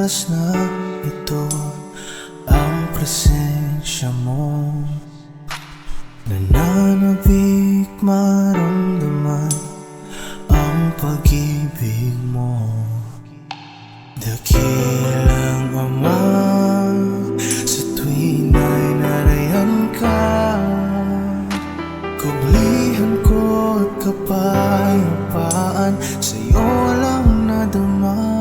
oras na ito, ang presensya mo nananabik, maramdaman ang pag-ibig mo. Dakilang Ama, sa tuwing ay narayan ka, kabulihan ko at kapayapaan sa'yo walang nadama.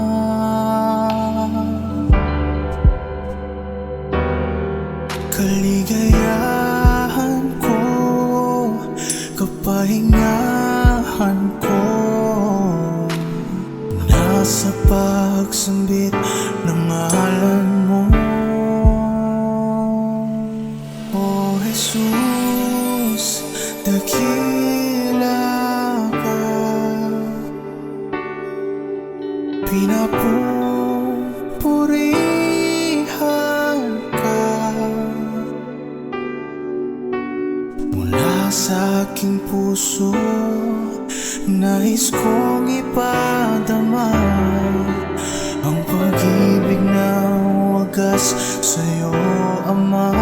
Kaligayahan ko, kapahingahan ko, nasa pagsambit ng ngalan mo. O Jesus, dakila ka, pinapupurihan ka. Mula sa aking puso, nais kong ipadama ang pag-ibig na wagas sa'yo, Ama.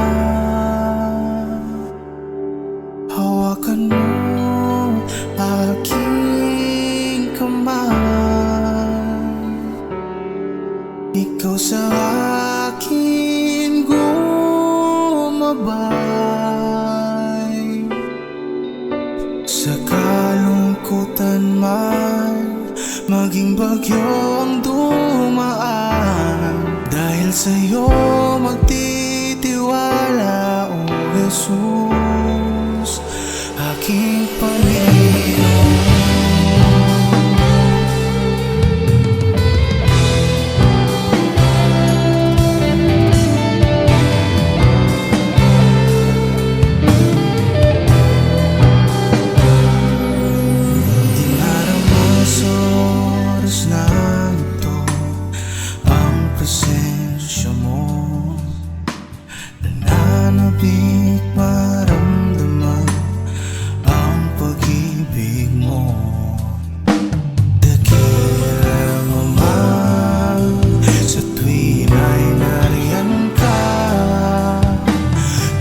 Hawakan mo aking kamay, ikaw sa akin gumabay. Sa kalungkutan man, maging bagyo ang dumaan, dahil sa'yo magtitiwala, O Jesus, aking Panginoon. Presensya mo nananabik, maramdaman ang pag-ibig mo. Dakilang Ama, sa tuwing ay nariyan ka,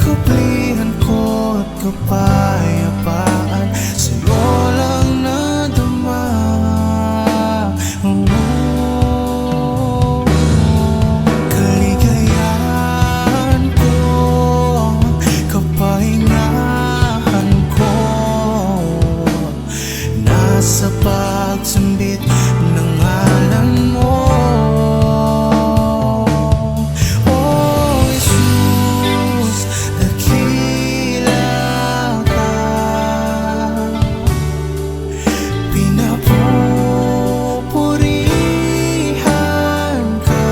kabulihan ko at kapayapaan sa'yo lang nadama. Sa pagsambit ng ngalan mo, O Jesus, dakila ka, pinapupurihan ka.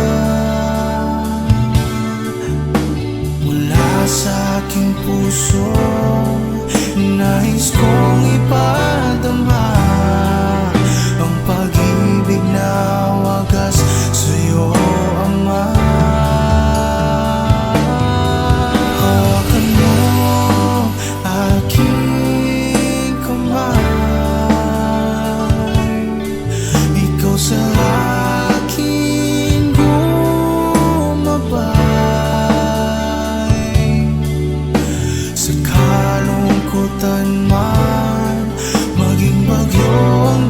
Mula sa aking puso, nais kong ipadama ang pag-ibig na wagas sa'yo, Ama. Hawakan mo aking kamay, ikaw sa akin gumabay. Sa kalungkutan man, maging bagyo ang